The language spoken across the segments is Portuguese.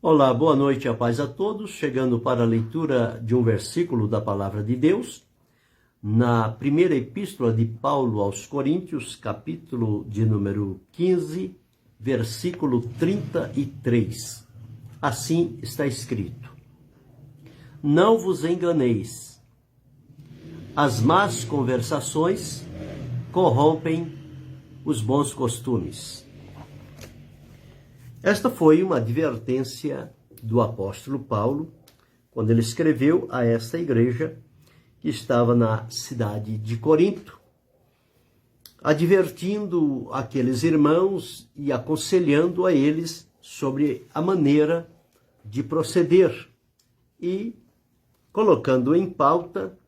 Olá, boa noite, a paz a todos. Chegando para a leitura de um versículo da Palavra de Deus, na primeira epístola de Paulo aos Coríntios, capítulo de número 15, versículo 33. Assim está escrito: Não vos enganeis, as más conversações corrompem os bons costumes. Esta foi uma advertência do apóstolo Paulo, quando ele escreveu a esta igreja que estava na cidade de Corinto, advertindo aqueles irmãos e aconselhando a eles sobre a maneira de proceder e colocando em pauta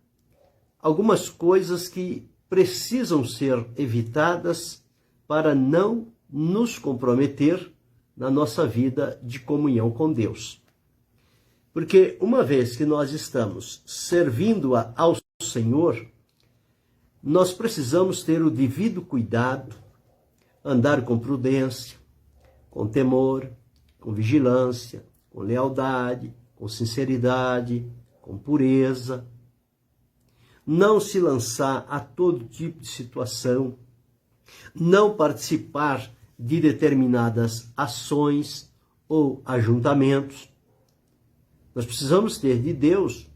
algumas coisas que precisam ser evitadas para não nos comprometer na nossa vida de comunhão com Deus. Porque uma vez que nós estamos servindo ao Senhor, nós precisamos ter o devido cuidado, andar com prudência, com temor, com vigilância, com lealdade, com sinceridade, com pureza. Não se lançar a todo tipo de situação, não participar de determinadas ações ou ajuntamentos. Nós precisamos ter de Deus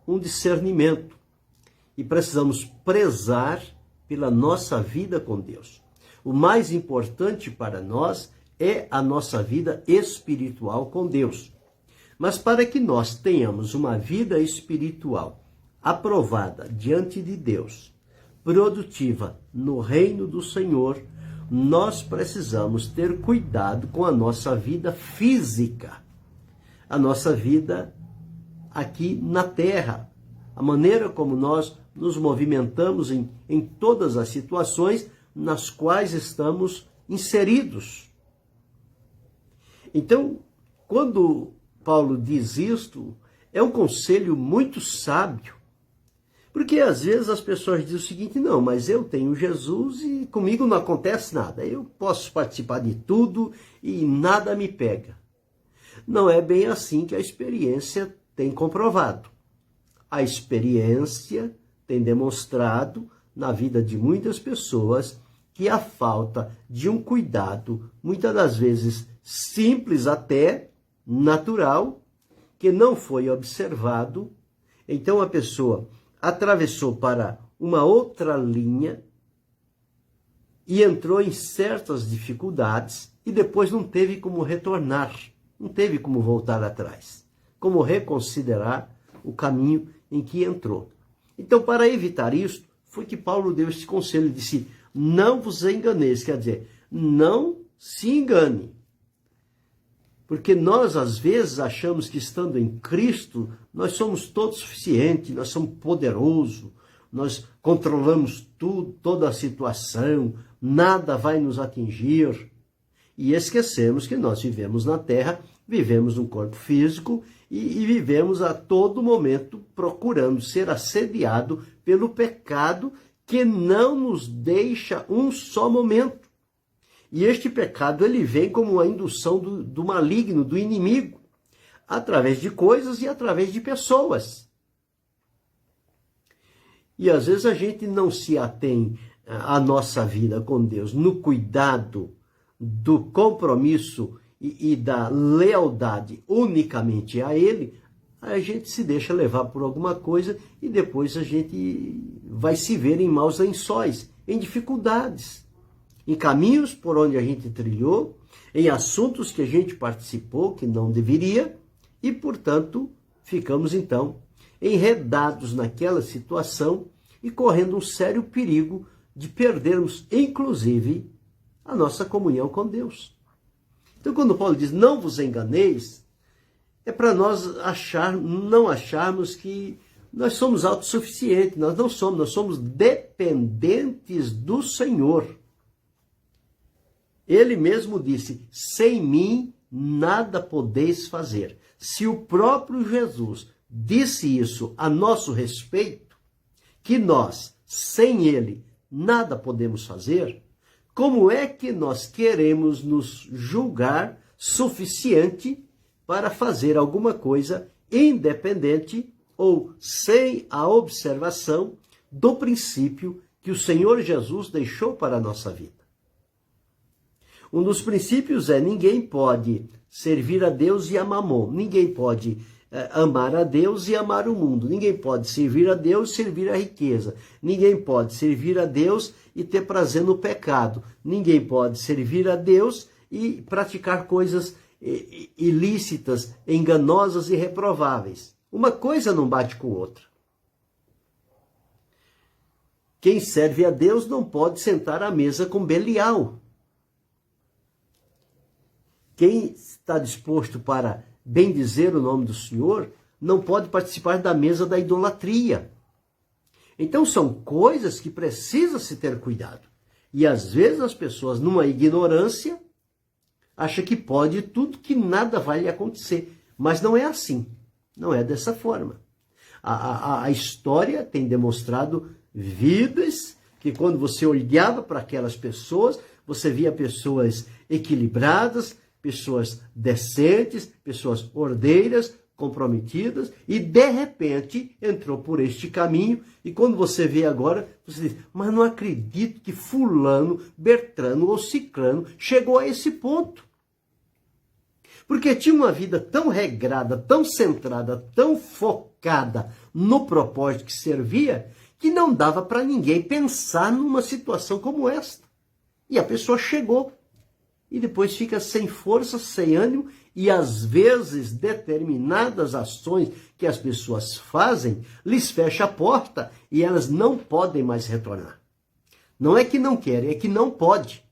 um discernimento e precisamos prezar pela nossa vida com Deus. O mais importante para nós é a nossa vida espiritual com Deus. Mas para que nós tenhamos uma vida espiritual aprovada diante de Deus, produtiva no reino do Senhor, nós precisamos ter cuidado com a nossa vida física, a nossa vida aqui na terra, a maneira como nós nos movimentamos em todas as situações nas quais estamos inseridos. Então, quando Paulo diz isto, é um conselho muito sábio, porque às vezes as pessoas dizem o seguinte: não, mas eu tenho Jesus e comigo não acontece nada. Eu posso participar de tudo e nada me pega. Não é bem assim que a experiência tem comprovado. A experiência tem demonstrado na vida de muitas pessoas que a falta de um cuidado, muitas das vezes simples até, natural, que não foi observado, então a pessoa atravessou para uma outra linha e entrou em certas dificuldades e depois não teve como retornar, não teve como voltar atrás, como reconsiderar o caminho em que entrou. Então, para evitar isso, foi que Paulo deu este conselho, disse: não vos enganeis, quer dizer, não se engane. Porque nós, às vezes, achamos que estando em Cristo, nós somos todos suficientes, nós somos poderosos, nós controlamos tudo, toda a situação, nada vai nos atingir. E esquecemos que nós vivemos na terra, vivemos num corpo físico e vivemos a todo momento procurando ser assediado pelo pecado que não nos deixa um só momento. E este pecado, ele vem como uma indução do maligno, do inimigo, através de coisas e através de pessoas. E às vezes a gente não se atém à nossa vida com Deus, no cuidado do compromisso e da lealdade unicamente a Ele, a gente se deixa levar por alguma coisa e depois a gente vai se ver em maus lençóis, em dificuldades, em caminhos por onde a gente trilhou, em assuntos que a gente participou que não deveria e, portanto, ficamos então enredados naquela situação e correndo um sério perigo de perdermos, inclusive, a nossa comunhão com Deus. Então, quando Paulo diz: não vos enganeis, é para nós não acharmos que nós somos autossuficientes. Nós não somos, nós somos dependentes do Senhor. Ele mesmo disse: sem mim nada podeis fazer. Se o próprio Jesus disse isso a nosso respeito, que nós, sem ele, nada podemos fazer, como é que nós queremos nos julgar suficiente para fazer alguma coisa independente ou sem a observação do princípio que o Senhor Jesus deixou para a nossa vida. Um dos princípios é: ninguém pode servir a Deus e a Mamon. Ninguém pode amar a Deus e amar o mundo. Ninguém pode servir a Deus e servir a riqueza. Ninguém pode servir a Deus e ter prazer no pecado. Ninguém pode servir a Deus e praticar coisas ilícitas, enganosas e reprováveis. Uma coisa não bate com outra. Quem serve a Deus não pode sentar à mesa com Belial. Quem está disposto para bendizer o nome do Senhor não pode participar da mesa da idolatria. Então são coisas que precisa se ter cuidado. E às vezes as pessoas, numa ignorância, acham que pode tudo, que nada vai lhe acontecer. Mas não é assim. Não é dessa forma. A história tem demonstrado vidas que, quando você olhava para aquelas pessoas, você via pessoas equilibradas, pessoas decentes, pessoas ordeiras, comprometidas, e de repente entrou por este caminho, e quando você vê agora, você diz: mas não acredito que fulano, Bertrano ou Ciclano chegou a esse ponto. Porque tinha uma vida tão regrada, tão centrada, tão focada no propósito que servia, que não dava para ninguém pensar numa situação como esta. E a pessoa chegou. E depois fica sem força, sem ânimo, e às vezes determinadas ações que as pessoas fazem lhes fecha a porta e elas não podem mais retornar. Não é que não querem, é que não pode.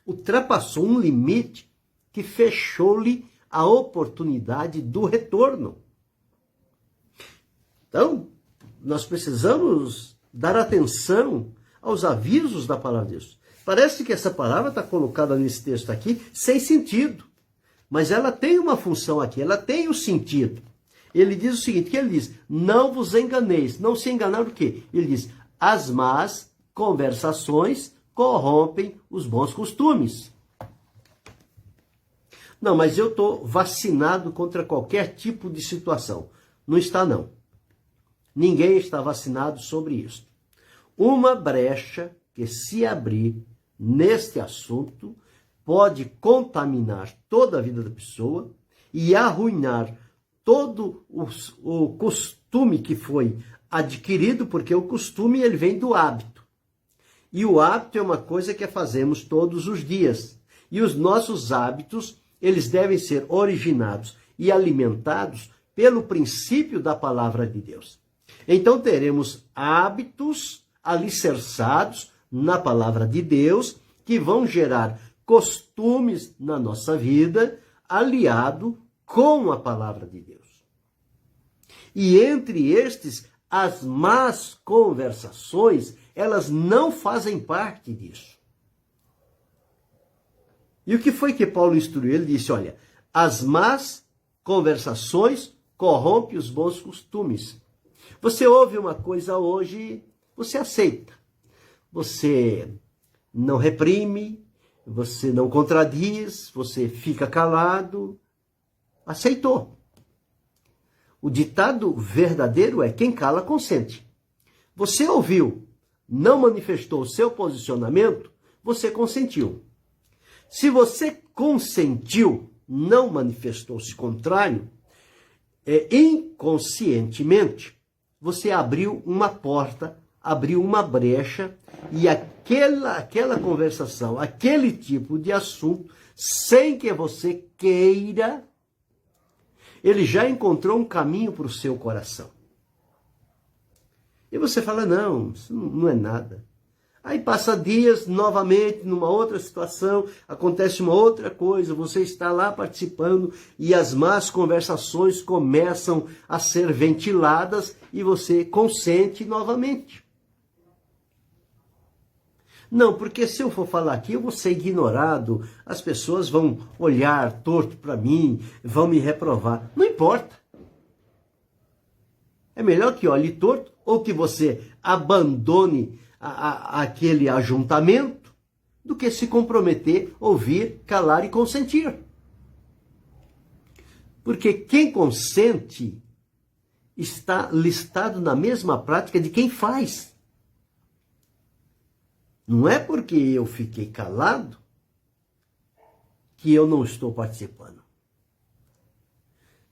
Ultrapassou um limite que fechou-lhe a oportunidade do retorno. Então, nós precisamos dar atenção aos avisos da palavra de Deus. Parece que essa palavra está colocada nesse texto aqui sem sentido. Mas ela tem uma função aqui, ela tem um sentido. Ele diz o seguinte, que ele diz: não vos enganeis. Não se enganar o quê? Ele diz: as más conversações corrompem os bons costumes. Não, mas eu estou vacinado contra qualquer tipo de situação. Não está, não. Ninguém está vacinado sobre isso. Uma brecha que se abrir neste assunto pode contaminar toda a vida da pessoa e arruinar todo o costume que foi adquirido, porque o costume ele vem do hábito. E o hábito é uma coisa que fazemos todos os dias. E os nossos hábitos, eles devem ser originados e alimentados pelo princípio da palavra de Deus. Então teremos hábitos alicerçados na palavra de Deus, que vão gerar costumes na nossa vida, aliado com a palavra de Deus. E entre estes, as más conversações, elas não fazem parte disso. E o que foi que Paulo instruiu? Ele disse: olha, as más conversações corrompem os bons costumes. Você ouve uma coisa hoje, você aceita. Você não reprime, você não contradiz, você fica calado. Aceitou. O ditado verdadeiro é: quem cala, consente. Você ouviu, não manifestou o seu posicionamento, você consentiu. Se você consentiu, não manifestou-se contrário, inconscientemente, você abriu uma porta, abriu uma brecha, e aquela conversação, aquele tipo de assunto, sem que você queira, ele já encontrou um caminho para o seu coração. E você fala: não, isso não é nada. Aí passa dias, novamente, numa outra situação, acontece uma outra coisa, você está lá participando e as más conversações começam a ser ventiladas e você consente novamente. Não, porque se eu for falar aqui, eu vou ser ignorado, as pessoas vão olhar torto para mim, vão me reprovar. Não importa. É melhor que olhe torto ou que você abandone aquele ajuntamento do que se comprometer, ouvir, calar e consentir. Porque quem consente está listado na mesma prática de quem faz. Não é porque eu fiquei calado que eu não estou participando.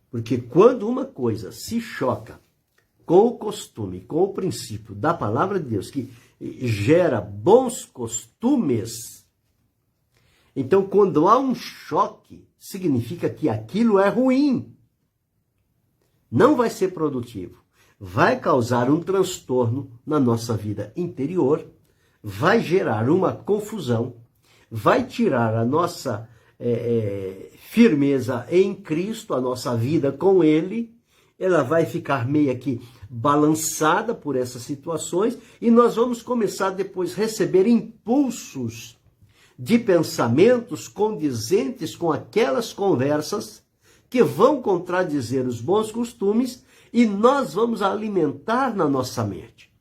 Porque quando uma coisa se choca com o costume, com o princípio da palavra de Deus, que gera bons costumes, então quando há um choque, significa que aquilo é ruim. Não vai ser produtivo. Vai causar um transtorno na nossa vida interior, vai gerar uma confusão, vai tirar a nossa firmeza em Cristo, a nossa vida com Ele, ela vai ficar meio que balançada por essas situações e nós vamos começar depois a receber impulsos de pensamentos condizentes com aquelas conversas que vão contradizer os bons costumes e nós vamos alimentar na nossa mente.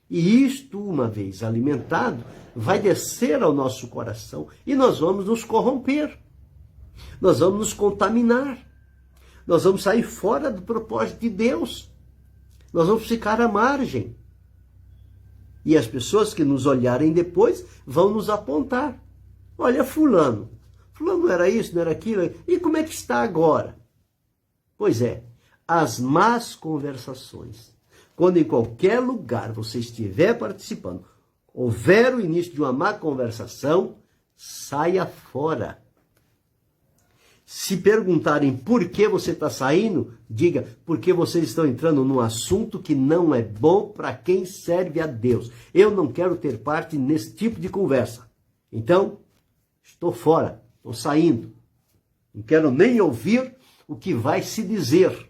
E isto, uma vez alimentado, vai descer ao nosso coração e nós vamos nos corromper. Nós vamos nos contaminar. Nós vamos sair fora do propósito de Deus. Nós vamos ficar à margem. E as pessoas que nos olharem depois vão nos apontar. Olha, fulano não era isso, não era aquilo. E como é que está agora? Pois é, as más conversações. Quando em qualquer lugar você estiver participando, houver o início de uma má conversação, saia fora. Se perguntarem por que você está saindo, diga, porque vocês estão entrando num assunto que não é bom para quem serve a Deus. Eu não quero ter parte nesse tipo de conversa. Então, estou fora, estou saindo. Não quero nem ouvir o que vai se dizer.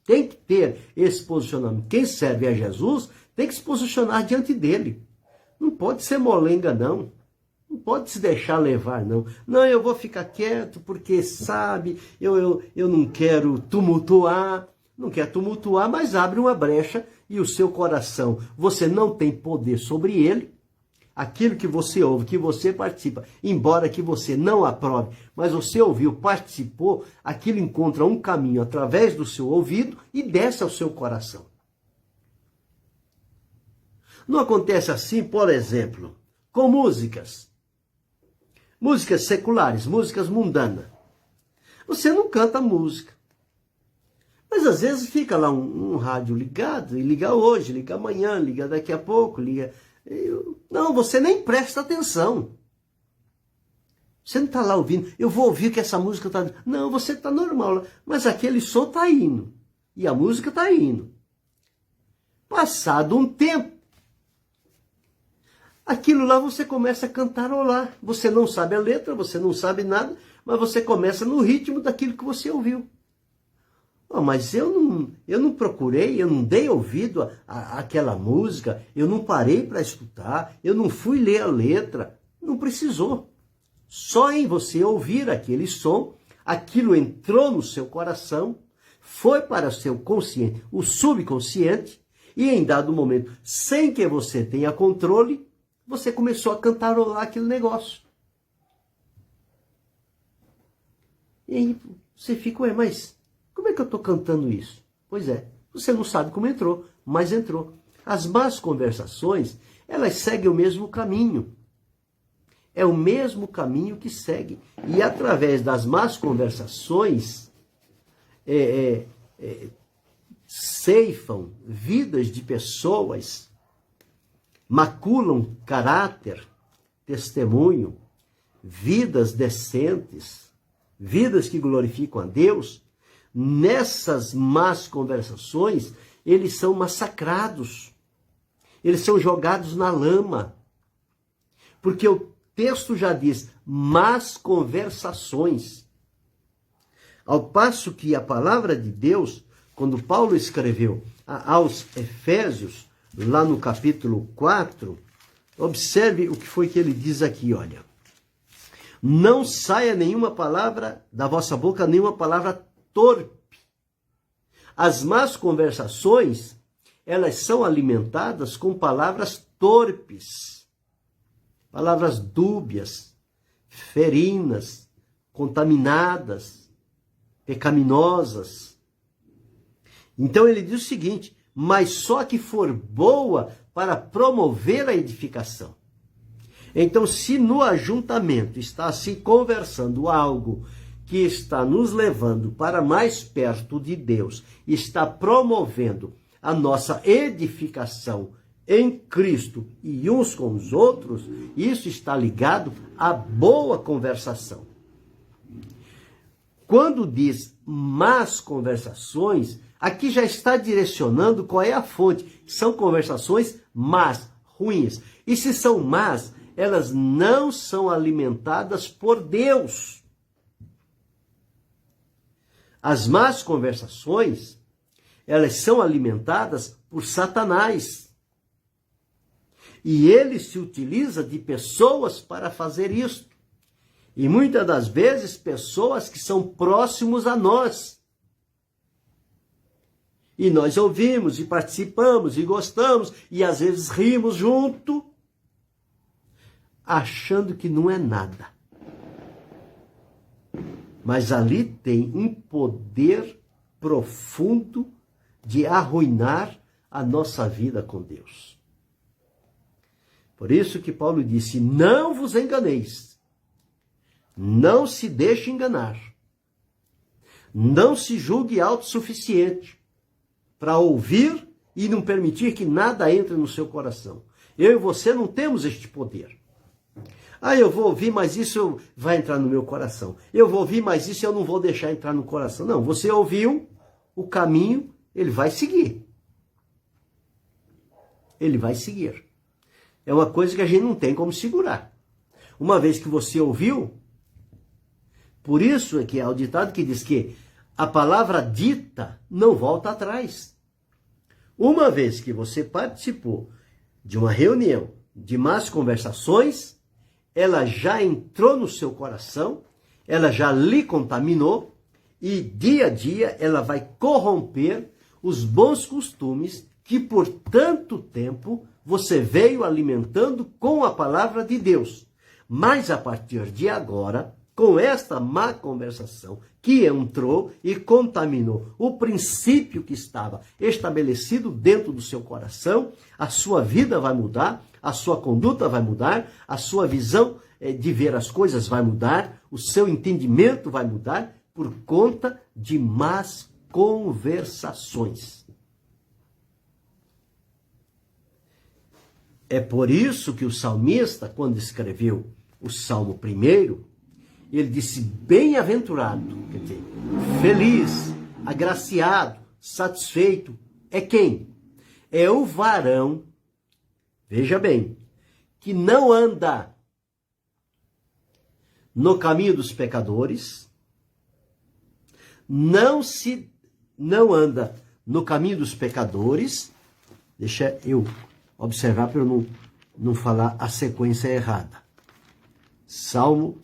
Tem que ter esse posicionamento. Quem serve a Jesus tem que se posicionar diante dele. Não pode ser molenga, não. Não pode se deixar levar, não. Não, eu vou ficar quieto porque, sabe, eu não quero tumultuar. Não quer tumultuar, mas abre uma brecha e o seu coração, você não tem poder sobre ele. Aquilo que você ouve, que você participa, embora que você não aprove, mas você ouviu, participou, aquilo encontra um caminho através do seu ouvido e desce ao seu coração. Não acontece assim, por exemplo, com músicas. Músicas seculares, músicas mundanas. Você não canta música. Mas às vezes fica lá um rádio ligado, e liga hoje, liga amanhã, liga daqui a pouco, liga... Não, você nem presta atenção. Você não está lá ouvindo. Eu vou ouvir que essa música está... Não, você está normal. Mas aquele som está indo. E a música está indo. Passado um tempo, aquilo lá você começa a cantarolar. Você não sabe a letra, você não sabe nada, mas você começa no ritmo daquilo que você ouviu. Oh, mas eu não procurei, eu não dei ouvido àquela música, eu não parei para escutar, eu não fui ler a letra. Não precisou. Só em você ouvir aquele som, aquilo entrou no seu coração, foi para o seu consciente, o subconsciente, e em dado momento, sem que você tenha controle, você começou a cantarolar aquele negócio. E aí você fica, ué, mas como é que eu estou cantando isso? Pois é, você não sabe como entrou, mas entrou. As más conversações, elas seguem o mesmo caminho. É o mesmo caminho que segue. E através das más conversações, ceifam vidas de pessoas, maculam caráter, testemunho, vidas decentes, vidas que glorificam a Deus. Nessas más conversações, eles são massacrados, eles são jogados na lama, porque o texto já diz, más conversações. Ao passo que a palavra de Deus, quando Paulo escreveu aos Efésios, lá no capítulo 4, observe o que foi que ele diz aqui, olha. Não saia nenhuma palavra da vossa boca, nenhuma palavra torpe. As más conversações, elas são alimentadas com palavras torpes, palavras dúbias, ferinas, contaminadas, pecaminosas. Então ele diz o seguinte: mas só que for boa para promover a edificação. Então, se no ajuntamento está se conversando algo que está nos levando para mais perto de Deus, está promovendo a nossa edificação em Cristo e uns com os outros, isso está ligado à boa conversação. Quando diz más conversações, aqui já está direcionando qual é a fonte. São conversações más, ruins. E se são más, elas não são alimentadas por Deus. As más conversações, elas são alimentadas por Satanás. E ele se utiliza de pessoas para fazer isto. E muitas das vezes, pessoas que são próximos a nós. E nós ouvimos, e participamos, e gostamos, e às vezes rimos junto, achando que não é nada. Mas ali tem um poder profundo de arruinar a nossa vida com Deus. Por isso que Paulo disse: não vos enganeis, não se deixe enganar, não se julgue autossuficiente para ouvir e não permitir que nada entre no seu coração. Eu e você não temos este poder. Ah, eu vou ouvir, mas isso vai entrar no meu coração. Eu vou ouvir, mas isso eu não vou deixar entrar no coração. Não, você ouviu o caminho, ele vai seguir. Ele vai seguir. É uma coisa que a gente não tem como segurar. Uma vez que você ouviu, por isso é que há o ditado que diz que a palavra dita não volta atrás. Uma vez que você participou de uma reunião, de más conversações, ela já entrou no seu coração, ela já lhe contaminou e dia a dia ela vai corromper os bons costumes que por tanto tempo você veio alimentando com a palavra de Deus. Mas a partir de agora, com esta má conversação que entrou e contaminou o princípio que estava estabelecido dentro do seu coração, a sua vida vai mudar, a sua conduta vai mudar, a sua visão de ver as coisas vai mudar, o seu entendimento vai mudar por conta de más conversações. É por isso que o salmista, quando escreveu o Salmo 1, ele disse: bem-aventurado, quer dizer, feliz, agraciado, satisfeito, é quem? É o varão, veja bem, que não anda no caminho dos pecadores, não anda no caminho dos pecadores, deixa eu observar para eu não falar a sequência errada. Salmo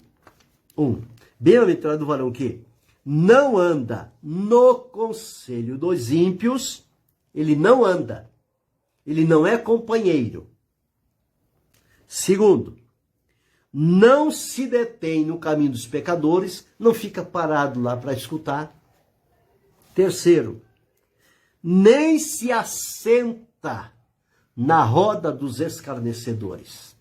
1. Bem-aventurado o varão que não anda no conselho dos ímpios, ele não anda, ele não é companheiro. Segundo, não se detém no caminho dos pecadores, não fica parado lá para escutar. Terceiro, nem se assenta na roda dos escarnecedores.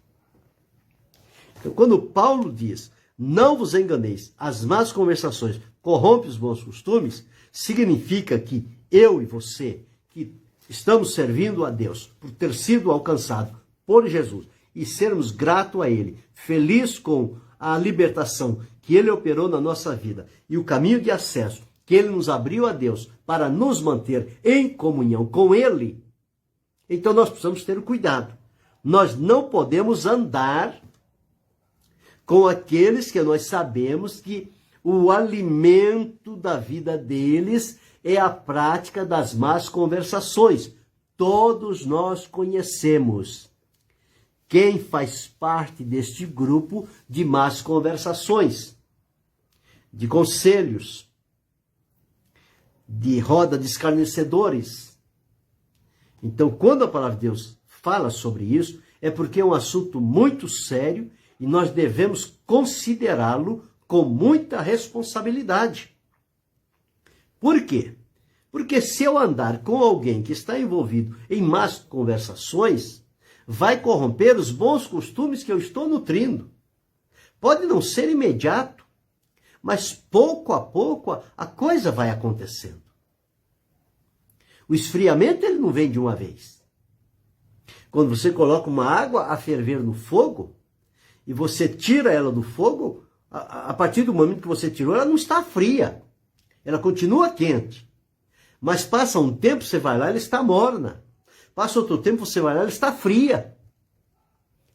Então, quando Paulo diz: não vos enganeis, as más conversações corrompem os bons costumes, significa que eu e você, que estamos servindo a Deus por ter sido alcançado por Jesus e sermos gratos a Ele, feliz com a libertação que Ele operou na nossa vida e o caminho de acesso que Ele nos abriu a Deus para nos manter em comunhão com Ele, então nós precisamos ter cuidado. Nós não podemos andar com aqueles que nós sabemos que o alimento da vida deles é a prática das más conversações. Todos nós conhecemos quem faz parte deste grupo de más conversações, de conselhos, de roda de escarnecedores. Então, quando a palavra de Deus fala sobre isso, é porque é um assunto muito sério e nós devemos considerá-lo com muita responsabilidade. Por quê? Porque se eu andar com alguém que está envolvido em más conversações, vai corromper os bons costumes que eu estou nutrindo. Pode não ser imediato, mas pouco a pouco a coisa vai acontecendo. O esfriamento ele não vem de uma vez. Quando você coloca uma água a ferver no fogo, e você tira ela do fogo, a partir do momento que você tirou, ela não está fria. Ela continua quente. Mas passa um tempo, você vai lá, ela está morna. Passa outro tempo, você vai lá, ela está fria.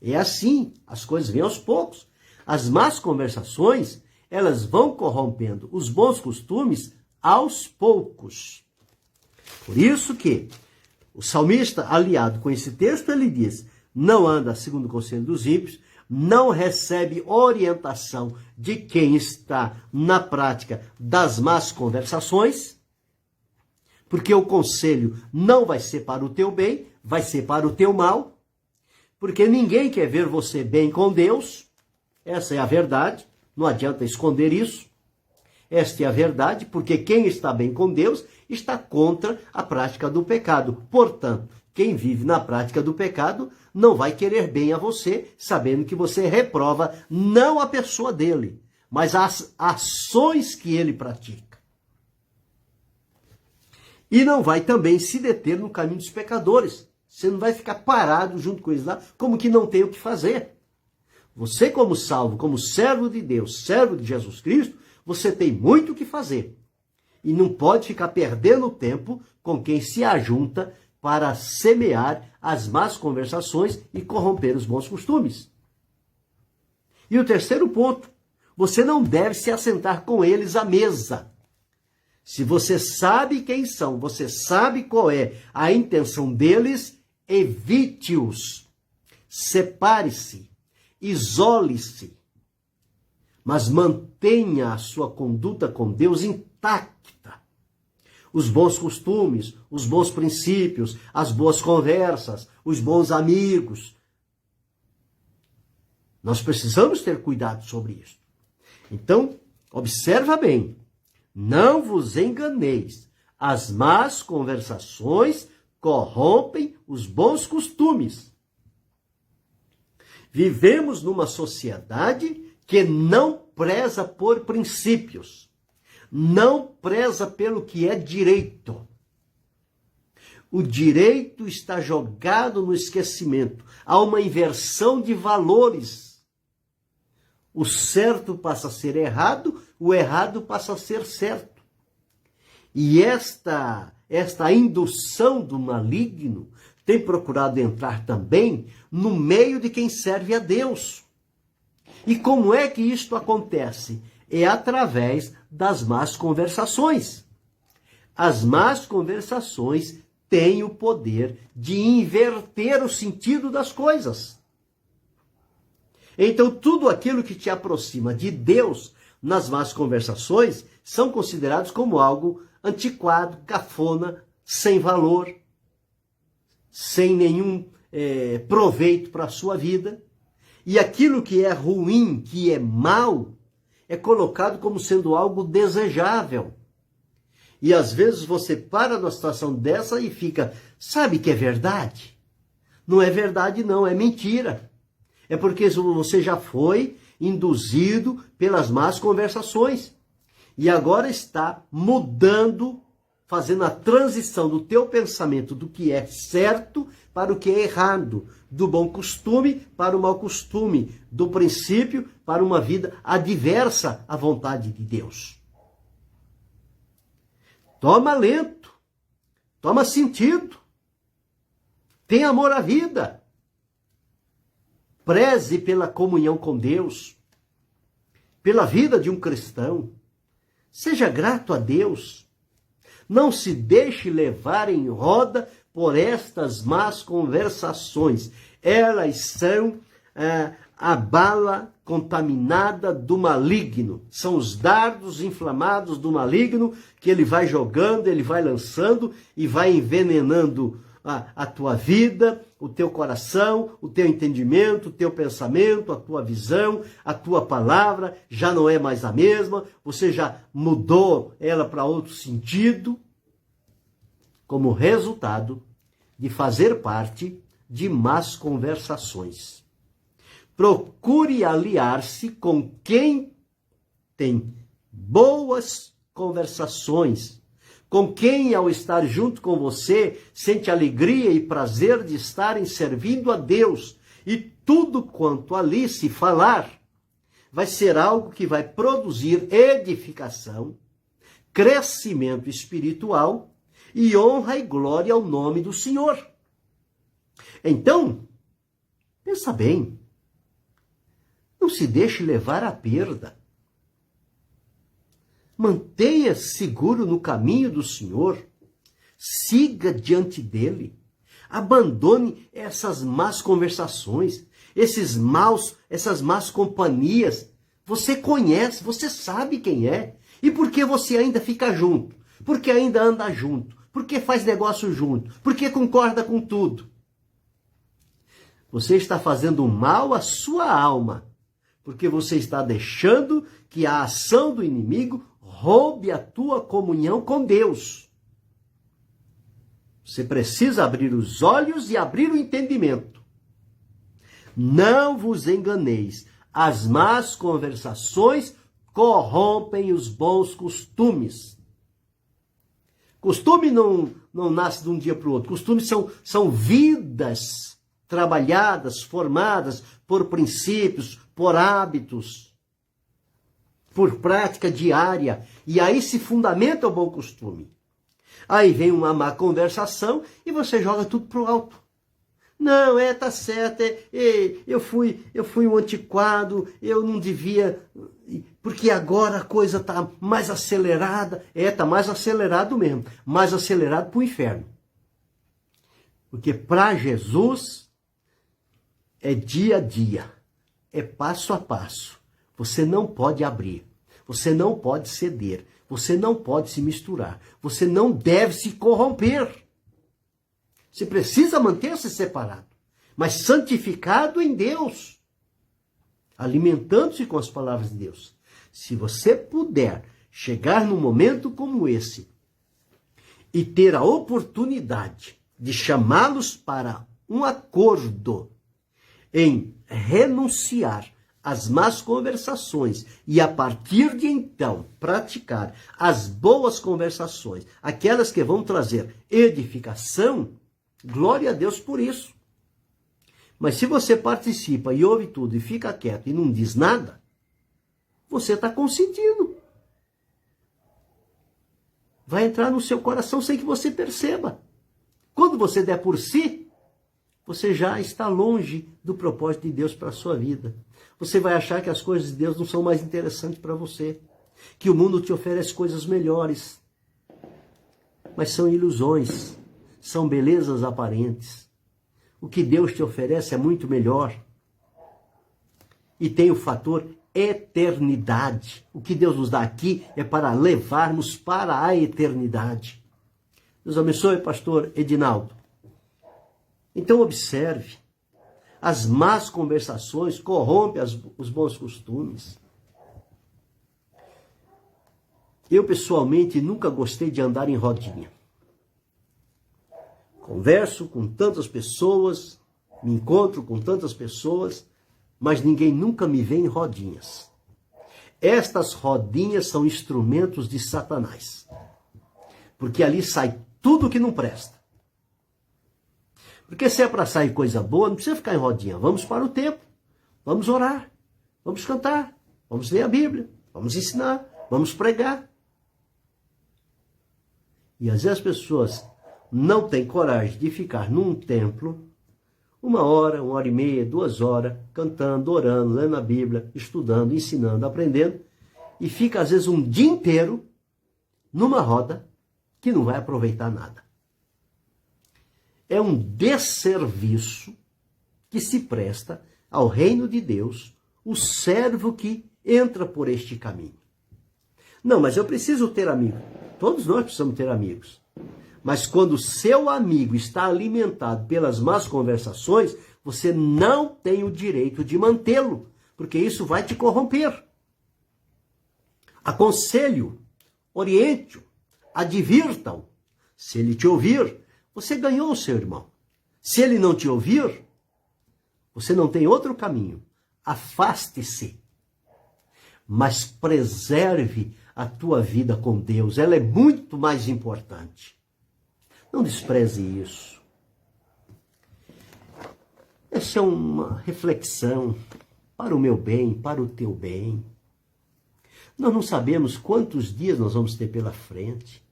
É assim, as coisas vêm aos poucos. As más conversações, elas vão corrompendo os bons costumes aos poucos. Por isso que o salmista, aliado com esse texto, ele diz, não anda segundo o conselho dos ímpios, não recebe orientação de quem está na prática das más conversações, porque o conselho não vai ser para o teu bem, vai ser para o teu mal, porque ninguém quer ver você bem com Deus, essa é a verdade, não adianta esconder isso, esta é a verdade, porque quem está bem com Deus está contra a prática do pecado, portanto, quem vive na prática do pecado não vai querer bem a você, sabendo que você reprova não a pessoa dele, mas as ações que ele pratica. E não vai também se deter no caminho dos pecadores. Você não vai ficar parado junto com eles lá, como que não tem o que fazer. Você, como salvo, como servo de Deus, servo de Jesus Cristo, você tem muito o que fazer. E não pode ficar perdendo tempo com quem se ajunta para semear as más conversações e corromper os bons costumes. E o terceiro ponto, você não deve se assentar com eles à mesa. Se você sabe quem são, você sabe qual é a intenção deles, evite-os. Separe-se, isole-se, mas mantenha a sua conduta com Deus intacta. Os bons costumes, os bons princípios, as boas conversas, os bons amigos. Nós precisamos ter cuidado sobre isso. Então, observa bem. Não vos enganeis. As más conversações corrompem os bons costumes. Vivemos numa sociedade que não preza por princípios. Não preza pelo que é direito. O direito está jogado no esquecimento. Há uma inversão de valores. O certo passa a ser errado, o errado passa a ser certo. E esta indução do maligno tem procurado entrar também no meio de quem serve a Deus. E como é que isto acontece? É através das más conversações. As más conversações têm o poder de inverter o sentido das coisas. Então, tudo aquilo que te aproxima de Deus nas más conversações são considerados como algo antiquado, cafona, sem valor, sem nenhum proveito para a sua vida. E aquilo que é ruim, que é mal, é colocado como sendo algo desejável. E às vezes você para numa situação dessa e fica, sabe que é verdade? Não é verdade não, é mentira. É porque você já foi induzido pelas más conversações. E agora está mudando, fazendo a transição do teu pensamento do que é certo para o que é errado, do bom costume para o mau costume, do princípio para uma vida adversa à vontade de Deus. Toma alento, toma sentido, tenha amor à vida, preze pela comunhão com Deus, pela vida de um cristão, seja grato a Deus, não se deixe levar em roda por estas más conversações. Elas são a bala contaminada do maligno. São os dardos inflamados do maligno que ele vai jogando, ele vai lançando e vai envenenando a tua vida, o teu coração, o teu entendimento, o teu pensamento, a tua visão, a tua palavra já não é mais a mesma, você já mudou ela para outro sentido, como resultado de fazer parte de más conversações. Procure aliar-se com quem tem boas conversações, com quem, ao estar junto com você, sente alegria e prazer de estarem servindo a Deus. E tudo quanto ali se falar vai ser algo que vai produzir edificação, crescimento espiritual e honra e glória ao nome do Senhor. Então, pensa bem, não se deixe levar à perda. Mantenha-se seguro no caminho do Senhor, siga diante dele, abandone essas más conversações, essas más companhias. Você conhece, você sabe quem é, e por que você ainda fica junto? Por que ainda anda junto? Por que faz negócio junto? Por que concorda com tudo? Você está fazendo mal à sua alma, porque você está deixando que a ação do inimigo roube a tua comunhão com Deus. Você precisa abrir os olhos e abrir o entendimento. Não vos enganeis, as más conversações corrompem os bons costumes. Costume não nasce de um dia para o outro. Costumes são vidas trabalhadas, formadas por princípios, por hábitos, por prática diária. E aí se fundamenta o bom costume. Aí vem uma má conversação e você joga tudo pro alto. Não, tá certo, eu fui um antiquado, eu não devia, porque agora a coisa tá mais acelerada. Tá mais acelerado mesmo, mais acelerado pro inferno. Porque para Jesus é dia a dia, é passo a passo. Você não pode abrir, você não pode ceder, você não pode se misturar, você não deve se corromper. Você precisa manter-se separado, mas santificado em Deus, alimentando-se com as palavras de Deus. Se você puder chegar num momento como esse e ter a oportunidade de chamá-los para um acordo em renunciar às más conversações e a partir de então praticar as boas conversações, aquelas que vão trazer edificação, glória a Deus por isso. Mas se você participa e ouve tudo e fica quieto e não diz nada, você está consentindo. Vai entrar no seu coração sem que você perceba. Quando você der por si, você já está longe do propósito de Deus para a sua vida. Você vai achar que as coisas de Deus não são mais interessantes para você, que o mundo te oferece coisas melhores. Mas são ilusões, são belezas aparentes. O que Deus te oferece é muito melhor. E tem o fator eternidade. O que Deus nos dá aqui é para levarmos para a eternidade. Deus abençoe, pastor Edinaldo. Então observe, as más conversações corrompem os bons costumes. Eu pessoalmente nunca gostei de andar em rodinha. Converso com tantas pessoas, me encontro com tantas pessoas, mas ninguém nunca me vê em rodinhas. Estas rodinhas são instrumentos de Satanás, porque ali sai tudo que não presta. Porque se é para sair coisa boa, não precisa ficar em rodinha. Vamos para o templo, vamos orar, vamos cantar, vamos ler a Bíblia, vamos ensinar, vamos pregar. E às vezes as pessoas não têm coragem de ficar num templo 1 hora e meia, 2 horas, cantando, orando, lendo a Bíblia, estudando, ensinando, aprendendo, e fica às vezes um dia inteiro numa roda que não vai aproveitar nada. É um desserviço que se presta ao reino de Deus, o servo que entra por este caminho. Não, mas eu preciso ter amigos. Todos nós precisamos ter amigos. Mas quando seu amigo está alimentado pelas más conversações, você não tem o direito de mantê-lo, porque isso vai te corromper. Aconselhe-o, oriente-o, advirta-o. Se ele te ouvir, você ganhou o seu irmão. Se ele não te ouvir, você não tem outro caminho. Afaste-se. Mas preserve a tua vida com Deus. Ela é muito mais importante. Não despreze isso. Essa é uma reflexão para o meu bem, para o teu bem. Nós não sabemos quantos dias nós vamos ter pela frente.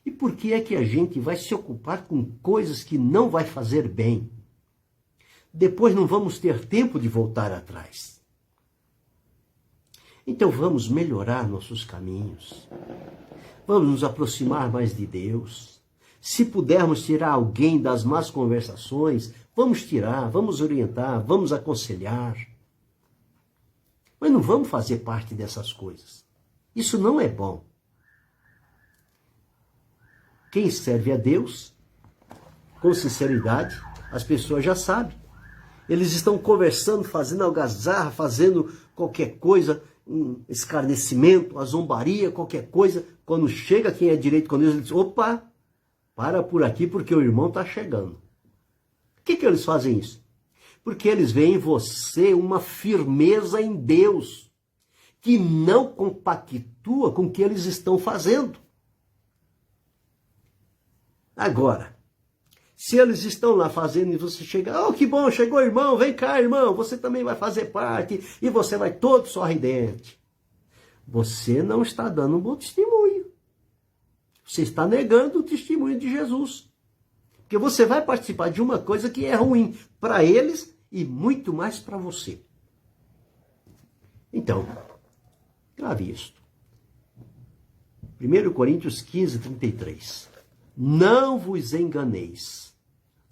E por que é que a gente vai se ocupar com coisas que não vai fazer bem? Depois não vamos ter tempo de voltar atrás. Então vamos melhorar nossos caminhos. Vamos nos aproximar mais de Deus. Se pudermos tirar alguém das más conversações, vamos tirar, vamos orientar, vamos aconselhar. Mas não vamos fazer parte dessas coisas. Isso não é bom. Quem serve a Deus, com sinceridade, as pessoas já sabem. Eles estão conversando, fazendo algazarra, fazendo qualquer coisa, um escarnecimento, uma zombaria, qualquer coisa. Quando chega quem é direito com Deus, ele diz, opa, para por aqui porque o irmão está chegando. Por que eles fazem isso? Porque eles veem em você uma firmeza em Deus, que não compactua com o que eles estão fazendo. Agora, se eles estão lá fazendo e você chega, oh, que bom, chegou irmão, vem cá irmão, você também vai fazer parte, e você vai todo sorridente. Você não está dando um bom testemunho. Você está negando o testemunho de Jesus. Porque você vai participar de uma coisa que é ruim para eles e muito mais para você. Então, grave isto. 1 Coríntios 15, 33. Não vos enganeis.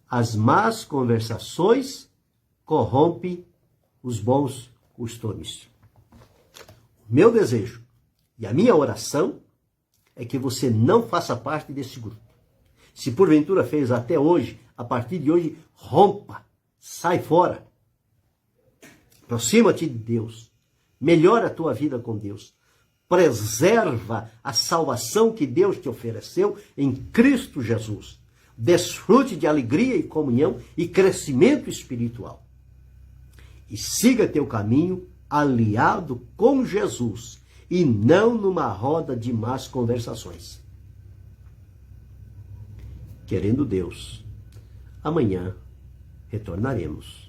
As más conversações corrompem os bons costumes. Meu desejo e a minha oração é que você não faça parte desse grupo. Se porventura fez até hoje, a partir de hoje, rompa, sai fora. Aproxima-te de Deus. Melhora a tua vida com Deus. Preserva a salvação que Deus te ofereceu em Cristo Jesus. Desfrute de alegria e comunhão e crescimento espiritual. E siga teu caminho aliado com Jesus e não numa roda de más conversações. Querendo Deus, amanhã retornaremos.